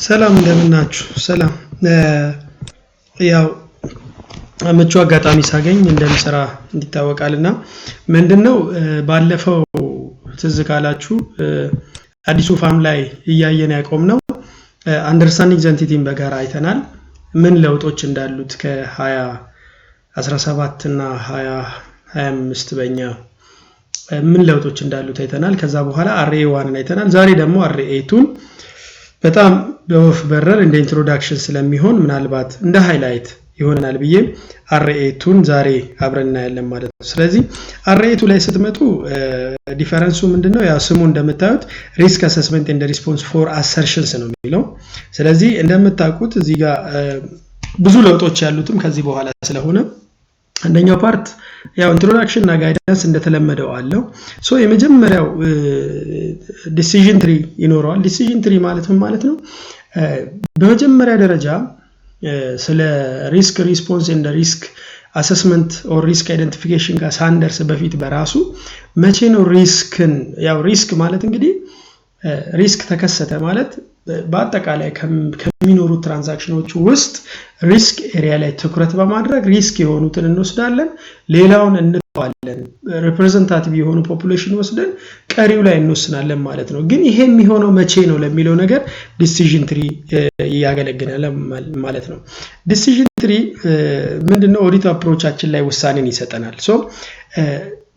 ሰላም እንደምናችሁ ሰላም ያው አመቹ አጋጣሚ ሳገኝ እንደምሰራ እንዲታወቃልና ምንድነው ባለፈው ትዝ ካላችሁ አዲሱ ፋም ላይ እያየን ያቆምነው አንደርስታንዲንግ ዘንቲቲን በጋራ አይተናል ምን ለውጦች እንዳሉት ከ2017 እና 2025 በእኛ ምን ለውጦች እንዳሉት አይተናል ከዛ በኋላ አርኤ 1 አይተናል ዛሬ ደግሞ አርኤ 2 በጣም በወፍ በረር እንደ ኢንትሮዳክሽን ስለሚሆን ምናልባት እንደ ሃይላይት ይሆናል ብዬ አርኤ 2 ዛሬ አብረና ያለን ማለት ነው ስለዚህ አርኤ 2 ላይ ስትመጡ ዲፈረንሱ ምንድነው ያ ስሙ እንደምታዩት ሪስክ አሰስመንት ኤንድ ሪስፖንስ ፎር አሰርሽንስ ነው የሚለው ስለዚህ እንደምታውቁት እዚህ ጋር ብዙ ለውጦች ያሉትም ከዚህ በኋላ ስለሆነ አንደኛው ፓርት ያው ኢንትሮዳክሽን እና ጋይዳንስ እንደተለመደው አለው ሶ የመጀመሪያው ዲሲዥን ትሪ ይኖራል ዲሲዥን ትሪ ማለት ምን ማለት ነው በመጀመሪያ ደረጃ ስለ ሪስክ ሪስፖንስ ኤንድ ሪስክ አሰስመንት ኦር ሪስክ አይደንቲፊኬሽን ጋር ሳንደርስ በፊት በራሱ መቼ ነው ሪስክን ያው ሪስክ ማለት እንግዲህ ሪስክ ተከሰተ ማለት በአጠቃላይ ከሚኖሩ ትራንዛክሽኖች ውስጥ ሪስክ ኤሪያ ላይ ትኩረት በማድረግ ሪስክ የሆኑትን እንወስዳለን ሌላውን እንተዋለን ሪፕሬዘንታቲቭ የሆኑ ፖፑሌሽን ወስደን ቀሪው ላይ እንወስናለን ማለት ነው ግን ይሄ የሚሆነው መቼ ነው ለሚለው ነገር ዲሲዥን ትሪ ያገለግላል ማለት ነው ዲሲዥን ትሪ ምንድነው ኦዲት አፕሮቻችን ላይ ውሳኔን ይሰጠናል ሶ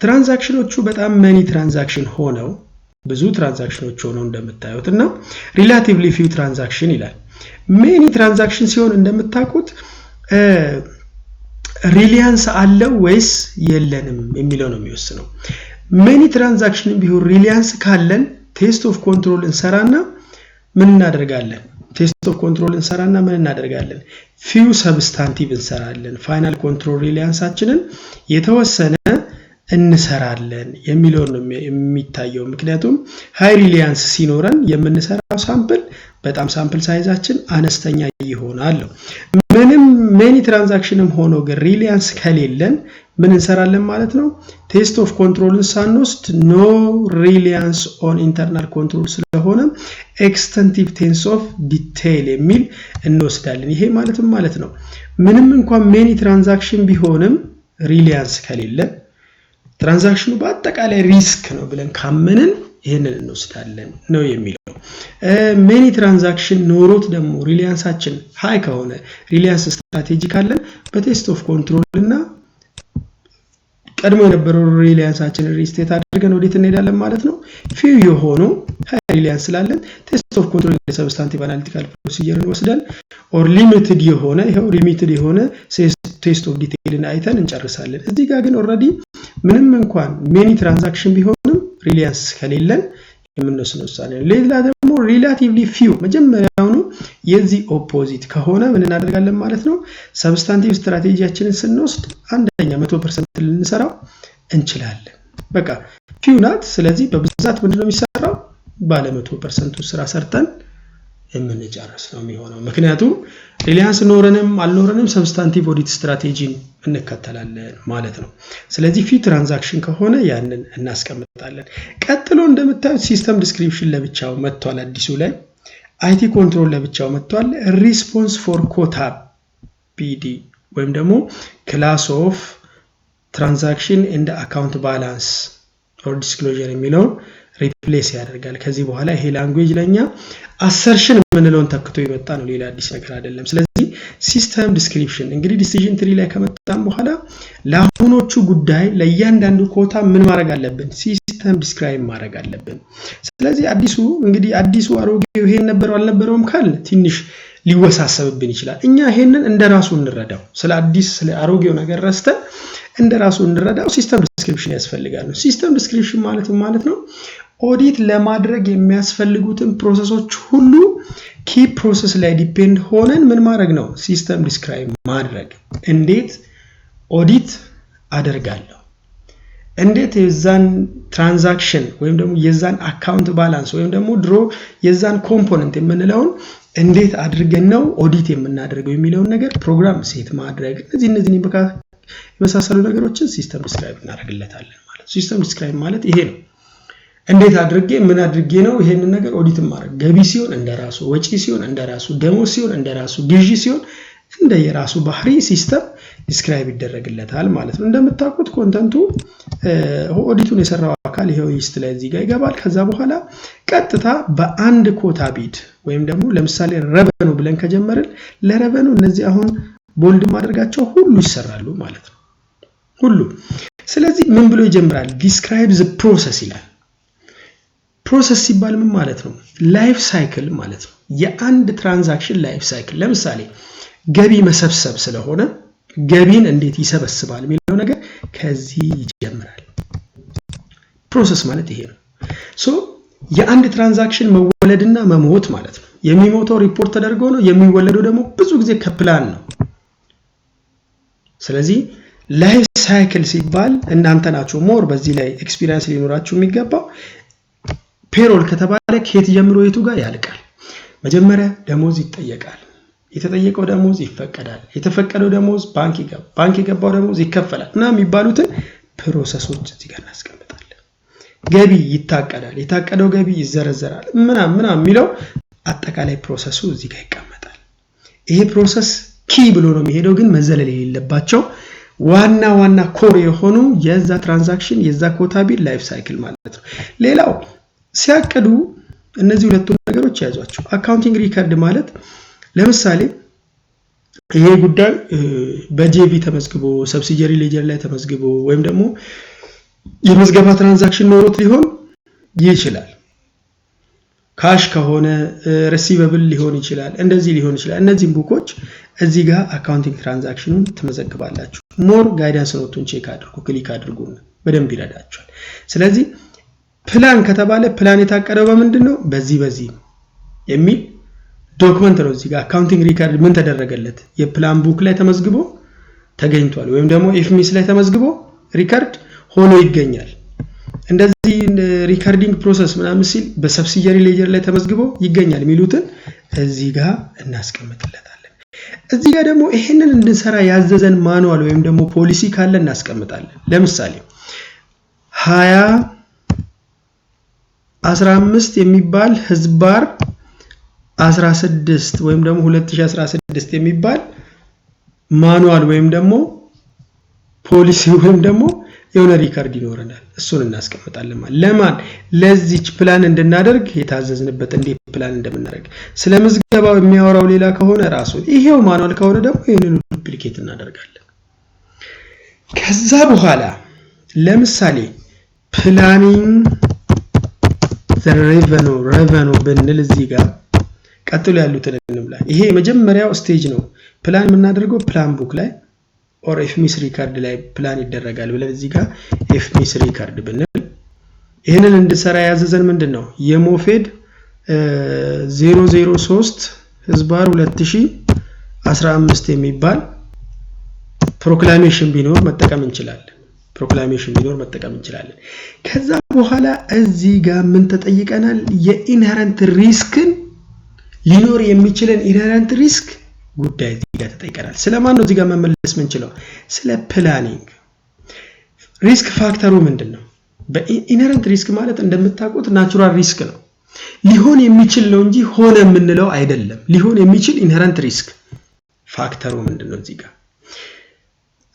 ትራንዛክሽኖቹ በጣም መኒ ትራንዛክሽን ሆነው ብዙ ትራንዛክሽኖች ሆነው እንደምታዩትና ሪሌቲቭሊ ፊው ትራንዛክሽን ይላል ሜኒ ትራንዛክሽን ሲሆን እንደምታውቁት ሪሊያንስ አለው ወይስ የለንም የሚለው ነው የሚወስነው ሜኒ ትራንዛክሽን ቢሆን ሪሊያንስ ካለን ቴስት ኦፍ ኮንትሮል እንሰራና ምን እናደርጋለን ቴስት ኦፍ ኮንትሮል እንሰራና ምን እናደርጋለን ፊው ሰብስታንቲቭ እንሰራለን ፋይናል ኮንትሮል ሪሊያንሳችንን የተወሰነ እንሰራለን የሚለው ነው የሚታየው ምክንያቱም ሃይ ሪሊያንስ ሲኖረን የምንሰራው ሳምፕል በጣም ሳምፕል ሳይዛችን አነስተኛ ይሆናል ምንም ሜኒ ትራንዛክሽንም ሆኖ ግን ሪሊያንስ ከሌለን ምን እንሰራለን ማለት ነው ቴስት ኦፍ ኮንትሮልን ሳንወስድ ኖ ሪሊያንስ ኦን ኢንተርናል ኮንትሮል ስለሆነ ኤክስተንቲቭ ቴንስ ኦፍ ዲቴይል የሚል እንወስዳለን ይሄ ማለት ነው ምንም እንኳን ሜኒ ትራንዛክሽን ቢሆንም ሪሊያንስ ከሌለን ትራንዛክሽኑ በአጠቃላይ ሪስክ ነው ብለን ካመንን ይሄንን እንወስዳለን ነው የሚለው ሜኒ ትራንዛክሽን ኖሮት ደግሞ ሪሊያንሳችን ሃይ ከሆነ ሪሊያንስ ስትራቴጂ ካለን በቴስት ኦፍ ኮንትሮል እና ቀድሞ የነበረው ሪሊያንሳችን ሪስቴት አድርገን ወዴት እንሄዳለን ማለት ነው ፊው የሆኑ ሃይ ሪሊያንስ ስላለን ቴስት ኦፍ ኮንትሮል ሰብስታንቲቭ አናሊቲካል ፕሮሲጀርን ወስደን ኦር ሊሚትድ የሆነ ይሄው ሊሚትድ የሆነ ቴስት ኦፍ ዲቴይልን አይተን እንጨርሳለን እዚህ ጋር ግን ኦሬዲ ምንም እንኳን ሜኒ ትራንዛክሽን ቢሆንም ሪሊያንስ ከሌለን የምንወስነው ውሳኔ ሌላ ደግሞ ሪሌቲቭሊ ፊው መጀመሪያውኑ የዚህ ኦፖዚት ከሆነ ምን እናደርጋለን ማለት ነው ሰብስታንቲቭ ስትራቴጂያችንን ስንወስድ አንደኛ 100% ልንሰራው እንችላለን በቃ ፊው ናት ስለዚህ በብዛት ምንድነው የሚሰራው ባለ 100% ስራ ሰርተን የምንጨርስ ነው የሚሆነው ምክንያቱም ሪሊያንስ ኖረንም አልኖረንም ሰብስታንቲቭ ኦዲት ስትራቴጂን እንከተላለን ማለት ነው ስለዚህ ፊው ትራንዛክሽን ከሆነ ያንን እናስቀምጣለን ቀጥሎ እንደምታዩት ሲስተም ዲስክሪፕሽን ለብቻው መጥቷል አዲሱ ላይ አይቲ ኮንትሮል ለብቻው መጥቷል ሪስፖንስ ፎር ኮታ ፒዲ ወይም ደግሞ ክላስ ኦፍ ትራንዛክሽን ኤንድ አካውንት ባላንስ ኦር ዲስክሎዠር የሚለው ሪፕሌስ ያደርጋል ከዚህ በኋላ ይሄ ላንጉዌጅ ለኛ አሰርሽን ምንለውን ተክቶ ይመጣ ነው ሌላ አዲስ ነገር አይደለም ስለዚህ ሲስተም ዲስክሪፕሽን እንግዲህ ዲሲዥን ትሪ ላይ ከመጣም በኋላ ለአሁኖቹ ጉዳይ ለእያንዳንዱ ኮታ ምን ማድረግ አለብን ሲስተም ዲስክራይብ ማድረግ አለብን ስለዚህ አዲሱ አሮጌው ይሄን ነበረው አልነበረውም ካል ትንሽ ሊወሳሰብብን ይችላል እኛ ይሄንን እንደራሱ እንረዳው ስለ አሮጌው ነገር ረስተን እንደራሱ እንረዳው ሲስተም ዲስክሪፕሽን ያስፈልጋል ሲስተም ዲስክሪፕሽን ማለት ነው ኦዲት ለማድረግ የሚያስፈልጉትን ፕሮሰሶች ሁሉ ኪ ፕሮሰስ ላይ ዲፔንድ ሆነን ምን ማድረግ ነው ሲስተም ዲስክራይብ ማድረግ እንዴት ኦዲት አደርጋለሁ እንዴት የዛን ትራንዛክሽን ወይም ደግሞ የዛን አካውንት ባላንስ ወይም ደግሞ ድሮ የዛን ኮምፖነንት የምንለውን እንዴት አድርገን ነው ኦዲት የምናደርገው የሚለውን ነገር ፕሮግራም ሴት ማድረግ እነዚህን የመሳሰሉ ነገሮችን ሲስተም ዲስክራይብ እናደርግለታለን ማለት ሲስተም ዲስክራይብ ማለት ይሄ ነው እንዴት አድርጌ ምን አድርጌ ነው ይሄንን ነገር ኦዲት ማድረግ? ገቢ ሲሆን እንደራሱ፣ ወጪ ሲሆን እንደራሱ፣ ደሞዝ ሲሆን እንደራሱ፣ ግዢ ሲሆን እንደየራሱ ባህሪ ሲስተም ዲስክራይብ ይደረግለታል ማለት ነው። እንደምታውቁት ኮንተንቱ ኦዲቱን የሰራው አካል ይሄው ሊስት ላይ እዚህ ጋር ይገባል። ከዛ በኋላ ቀጥታ በአንድ ኮታ ቢድ ወይም ደግሞ ለምሳሌ ረቨኑ ብለን ከጀመርን ለረቨኑ እነዚህ አሁን ቦልድ ማድረጋቸው ሁሉ ይሰራሉ ማለት ነው። ሁሉ ስለዚህ ምን ብሎ ይጀምራል? ዲስክራይብ ዘ ፕሮሰስ ይላል። ፕሮሰስ ሲባል ምን ማለት ነው? ላይፍ ሳይክል ማለት ነው። የአንድ ትራንዛክሽን ላይፍ ሳይክል ለምሳሌ ገቢ መሰብሰብ ስለሆነ ገቢን እንዴት ይሰበስባል የሚለው ነገር ከዚህ ይጀምራል። ፕሮሰስ ማለት ይሄ ነው። ሶ የአንድ ትራንዛክሽን መወለድና መሞት ማለት ነው። የሚሞተው ሪፖርት ተደርጎ ነው፣ የሚወለደው ደግሞ ብዙ ጊዜ ከፕላን ነው። ስለዚህ ላይፍ ሳይክል ሲባል እናንተ ናችሁ ሞር በዚህ ላይ ኤክስፒሪየንስ ሊኖራችሁ የሚገባው። ፔሮል ከተባለ ከየት ጀምሮ የቱ ጋር ያልቃል? መጀመሪያ ደሞዝ ይጠየቃል። የተጠየቀው ደሞዝ ይፈቀዳል። የተፈቀደው ደሞዝ ባንክ የገባው ደሞዝ ይከፈላል እና የሚባሉትን ፕሮሰሶች እዚህ ጋር እናስቀምጣለን። ገቢ ይታቀዳል። የታቀደው ገቢ ይዘረዘራል። ምናምን የሚለው አጠቃላይ ፕሮሰሱ እዚህ ጋር ይቀመጣል። ይሄ ፕሮሰስ ኪ ብሎ ነው የሚሄደው፣ ግን መዘለል የሌለባቸው ዋና ኮር የሆኑ የዛ ትራንዛክሽን የዛ ኮታ ቢል ላይፍ ሳይክል ማለት ነው። ሌላው ሲያቀዱ እነዚህ ሁለቱ ነገሮች ያዟቸው። አካውንቲንግ ሪከርድ ማለት ለምሳሌ ይሄ ጉዳይ በጄቪ ተመዝግቦ ሰብሲዲያሪ ሌጀር ላይ ተመዝግቦ ወይም ደግሞ የመዝገባ ትራንዛክሽን ኖሮት ሊሆን ይችላል። ካሽ ከሆነ ሪሲቨብል ሊሆን ይችላል፣ እንደዚህ ሊሆን ይችላል። እነዚህን ቡኮች እዚህ ጋር አካውንቲንግ ትራንዛክሽኑን ትመዘግባላችሁ። ሞር ጋይዳንስ ኖቱን ቼክ አድርጉ፣ ክሊክ አድርጉና በደንብ ይረዳችኋል። ስለዚህ ፕላን ከተባለ ፕላን የታቀደው በምንድነው? በዚህ የሚል ዶክመንት ነው። እዚህ ጋር አካውንቲንግ ሪከርድ ምን ተደረገለት? የፕላን ቡክ ላይ ተመዝግቦ ተገኝቷል፣ ወይም ደግሞ ኤፍሚስ ላይ ተመዝግቦ ሪከርድ ሆኖ ይገኛል። እንደዚህ ሪከርዲንግ ፕሮሰስ ምናምን ሲል በሰብሲዲያሪ ሌጀር ላይ ተመዝግቦ ይገኛል የሚሉትን እዚህ ጋር እናስቀምጥለታለን። እዚህ ጋር ደግሞ ይሄንን እንድንሰራ ያዘዘን ማኑዋል ወይም ደግሞ ፖሊሲ ካለ እናስቀምጣለን። ለምሳሌ 2015 የሚባል ህዝባር 16 ወይም ደግሞ 2016 የሚባል ማኑዋል ወይም ደግሞ ፖሊሲ ወይም ደግሞ የሆነ ሪከርድ ይኖረናል። እሱን እናስቀምጣለን ማለት ለማን? ለዚች ፕላን እንድናደርግ የታዘዝንበት እንዴት ፕላን እንደምናደርግ። ስለምዝገባው የሚያወራው ሌላ ከሆነ ራሱ ይሄው ማኑዋል ከሆነ ደግሞ ይሄንን ዱፕሊኬት እናደርጋለን። ከዛ በኋላ ለምሳሌ ፕላኒንግ ሬቨኑ ብንል እዚህ ጋር ቀጥሎ ያሉትን እንምላ። ይሄ የመጀመሪያው ስቴጅ ነው። ፕላን የምናደርገው ፕላን ቡክ ላይ ኦር ኤፍሚስ ሪከርድ ላይ ፕላን ይደረጋል ብለን እዚህ ጋር ኤፍሚስ ሪከርድ ብንል ይሄንን እንድሰራ ያዘዘን ምንድነው? የሞፌድ 003 ህዝባር 2015 የሚባል ፕሮክላሜሽን ቢኖር መጠቀም እንችላለን። ከዛ በኋላ እዚህ ጋር ምን ተጠይቀናል? የኢንሄረንት ሪስክን ሊኖር የሚችልን ኢንሄረንት ሪስክ ጉዳይ እዚህ ጋር ተጠይቀናል። ስለማን ነው እዚህ ጋር መመለስ ምንችለው? ስለ ፕላኒንግ። ሪስክ ፋክተሩ ምንድነው? በኢንሄረንት ሪስክ ማለት እንደምታውቁት ናቹራል ሪስክ ነው። ሊሆን የሚችል ነው እንጂ ሆነ የምንለው አይደለም። ሊሆን የሚችል ኢንሄረንት ሪስክ ፋክተሩ ምንድነው?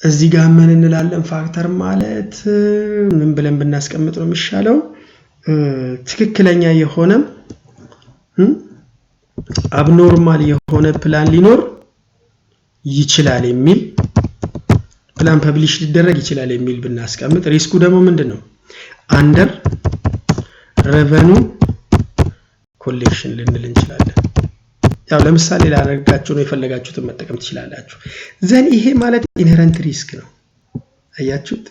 እዚህ ጋር ምን እንላለን? ፋክተር ማለት ምን ብለን ብናስቀምጥ ነው የሚሻለው? ትክክለኛ የሆነ አብኖርማል የሆነ ፕላን ሊኖር ይችላል የሚል ፕላን ፐብሊሽ ሊደረግ ይችላል የሚል ብናስቀምጥ፣ ሪስኩ ደግሞ ምንድነው? አንደር ሬቨኑ ኮሌክሽን ልንል እንችላለን። ያው ለምሳሌ ላደርጋችሁ ነው የፈለጋችሁትን መጠቀም ትችላላችሁ። ዘን ይሄ ማለት ኢንሄረንት ሪስክ ነው። አያችሁት?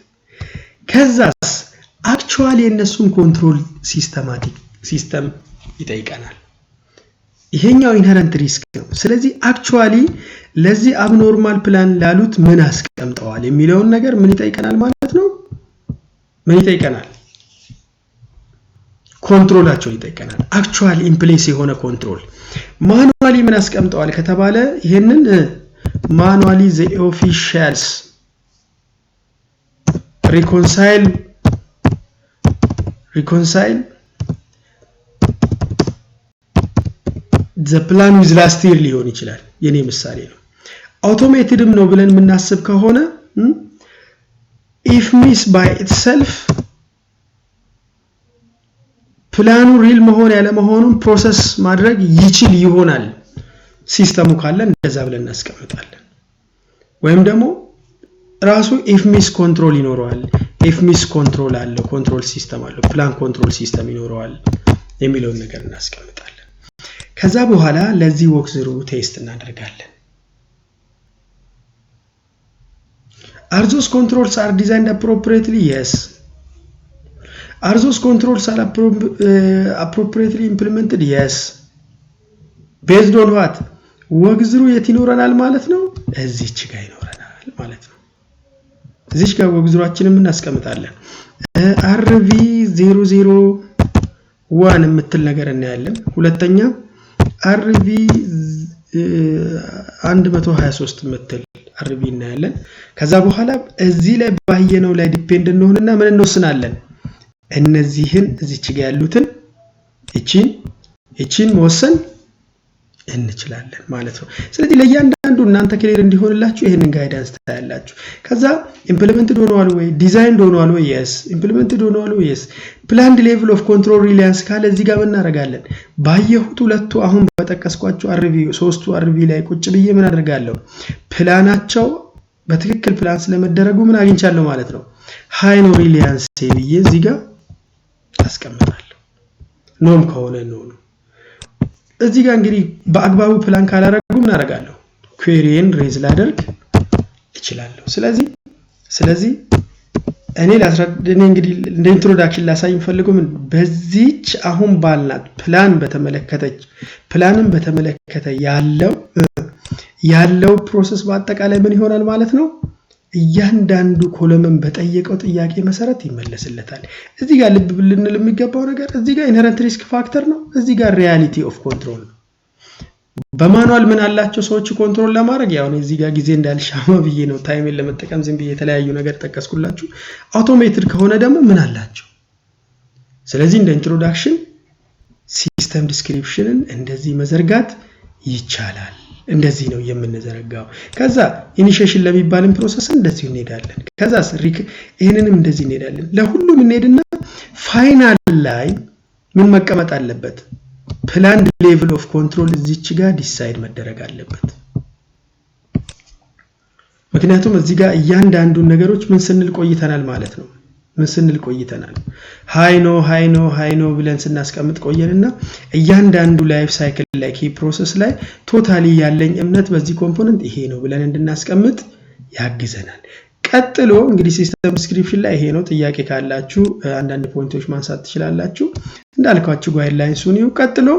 ከዛስ አክቹአሊ የነሱን ኮንትሮል ሲስተም ይጠይቀናል። ይሄኛው ኢንሄረንት ሪስክ ነው። ስለዚህ አክቹአሊ ለዚህ አብኖርማል ፕላን ላሉት ምን አስቀምጠዋል የሚለውን ነገር ምን ይጠይቀናል ማለት ነው? ምን ይጠይቀናል? ኮንትሮላቸው ይጠይቀናል። አክቹአሊ ኢን ፕሌስ የሆነ ኮንትሮል። ማኑዋሊ ምን አስቀምጠዋል ከተባለ ይሄንን ማኑዋሊ ዘ ኦፊሻልስ ሪኮንሳይል the plan with last year ሊሆን ይችላል የኔ ምሳሌ ነው አውቶሜትድም ነው ብለን የምናስብ ከሆነ if miss by itself ፕላኑ ሪል መሆን ያለ መሆኑን ፕሮሰስ ማድረግ ይችል ይሆናል ሲስተሙ ካለ እንደዛ ብለን እናስቀምጣለን ወይም ደግሞ ራሱ if miss ኮንትሮል ይኖረዋል if miss ኮንትሮል አለው ኮንትሮል ሲስተም አለው ፕላን ኮንትሮል ሲስተም ይኖረዋል የሚለውን ነገር እናስቀምጣለን ከዛ በኋላ ለዚህ ወክ ዝሩ ቴስት እናደርጋለን Are those controls are designed appropriately? Yes. Are those controls are appropriately implemented? Yes. Based on what? ወግዝሩ የት ይኖረናል ማለት ነው እዚች ጋር ይኖረናል ማለት ነው እዚች ጋር ወግዝሯችንን እናስቀምጣለን RV001 የምትል ነገር እናያለን ሁለተኛ RV123 የምትል RV እናያለን ከዛ በኋላ እዚህ ላይ ባየነው ላይ ዲፔንድ እንሆንና ምን እንወስናለን እነዚህን እዚች ጋር ያሉትን እቺን መወሰን እንችላለን ማለት ነው ስለዚህ ለእያንዳንዱ እናንተ ክሊር እንዲሆንላችሁ ይሄንን ጋይዳንስ ታያላችሁ ከዛ ኢምፕሊመንትድ ሆኗል ወይ ዲዛይንድ ሆኗል ወይ yes ኢምፕሊመንትድ ሆኗል ወይ yes planned level of control reliance ካለ እዚህ ጋር እናደርጋለን ባየሁት ሁለቱ አሁን በተቀስቋቸው RV ሶስቱ RV ላይ ቁጭ ብዬ ምን አደርጋለሁ ፕላናቸው በትክክል ፕላን ስለመደረጉ ምን አግኝቻለሁ ማለት ነው high no reliance ብዬ እዚህ ጋር አስቀምጣለሁ ኖም ከሆነ ነው እዚህ ጋር እንግዲህ በአግባቡ ፕላን ካላረጉ ምን አደርጋለሁ ኩዌሪን ሬዝ ላደርግ እችላለሁ ስለዚህ እኔ ላስረዳኝ እንግዲህ እንደ ኢንትሮዳክሽን ላሳይ ፈልገው ምን በዚህች አሁን ባልናት ፕላንን በተመለከተ ያለው ፕሮሰስ በአጠቃላይ ምን ይሆናል ማለት ነው እያንዳንዱ ኮለምን በጠየቀው ጥያቄ መሰረት ይመለስለታል እዚህ ጋር ልብ ብልንል የሚገባው ነገር እዚህ ጋር ኢንሄረንት ሪስክ ፋክተር ነው እዚህ ጋር ሪያሊቲ ኦፍ ኮንትሮል በማኑዋል ምን አላቸው ሰዎች ኮንትሮል ለማድረግ ያው እዚህ ጋር ጊዜ እንዳልሻማ ብዬ ነው ታይምን ለመጠቀም ዝም ብዬ የተለያዩ ነገር ተከስኩላችሁ አውቶሜትድ ከሆነ ደግሞ ምን አላቸው ስለዚህ እንደ ኢንትሮዳክሽን ሲስተም ዲስክሪፕሽንን እንደዚህ መዘርጋት ይቻላል እንደዚህ ነው የምንዘረጋው ከዛ ኢኒሺዬሽን ለሚባልን ፕሮሰስ እንደዚህ እንሄዳለን ከዛስ ይሄንንም እንደዚህ እንሄዳለን ለሁሉም እንሄድና ፋይናል ላይ ምን መቀመጥ አለበት planned level of control እዚች ጋር ዲሳይድ መደረግ አለበት ምክንያቱም እዚህ ጋር እያንዳንዱ ነገሮች ምን ስንል ቆይተናል ማለት ነው ምን ስንል ቆይተናል ሃይ ኖ ብለን ስናስቀምጥ ቆየንና እያንዳንዱ ላይፍ ሳይክል ላይ ኪ ፕሮሰስ ላይ ቶታሊ ያለኝ እምነት በዚህ ኮምፖነንት ይሄ ነው ብለን እንድናስቀምጥ ያግዘናል ቀጥሎ እንግዲህ ሲስተም ዲስክሪፕሽን ላይ ይሄ ነው ጥያቄ ካላችሁ አንዳንድ ፖይንቶች ማንሳት ትችላላችሁ እንዳልኳችሁ ጋይድላይንሱን ይው ቀጥሎ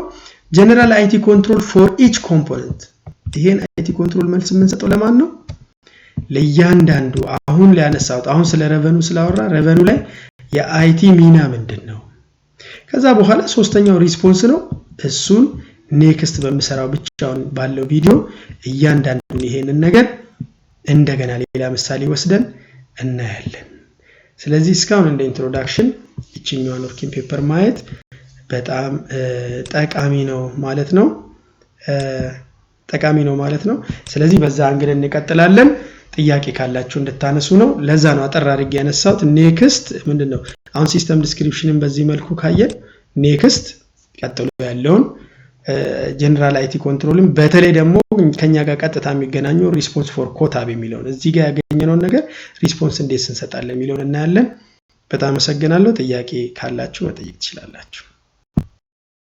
ጀነራል አይቲ ኮንትሮል ፎር ኢች ኮምፖነንት ይሄን አይቲ ኮንትሮል መልስ የምንሰጠው ለማን ነው ለእያንዳንዱ አሁን ሊያነሳው አሁን ስለ ረቨኑ ስላወራ ረቨኑ ላይ የአይቲ ሚና ምንድነው ከዛ በኋላ ሶስተኛው ሪስፖንስ ነው እሱን ኔክስት በመሰራው ብቻውን ባለው ቪዲዮ እያንዳንዱን ይሄንን ነገር እንደገና ሌላ ምሳሌ ወስደን እናያለን ስለዚህ እስካሁን እንደ ኢንትሮዳክሽን እቺኛውን ወርኪንግ ፔፐር ማየት በጣም ጠቃሚ ነው ማለት ነው ስለዚህ በዛ አንግል እንቀጥላለን ጥያቄ ካላችሁ እንድታነሱ ነው ለዛ ነው አጠር አድርጌ ያነሳሁት ኔክስት ምንድነው አሁን ሲስተም ዲስክሪፕሽንን በዚህ መልኩ ካየን ኔክስት ቀጥሎ ያለውን ጀነራል አይቲ ኮንትሮልን በተለይ ደግሞ ከኛ ጋር ቀጥታ የሚገናኙ ሪስፖንስ ፎር ኮታብ የሚለውን እዚህ ጋር ያገኘነው ነገር ሪስፖንስ እንዴት እንሰጣለን የሚለውን እናያለን በጣም አመሰግናለሁ ጥያቄ ካላችሁ መጠየቅ ትችላላችሁ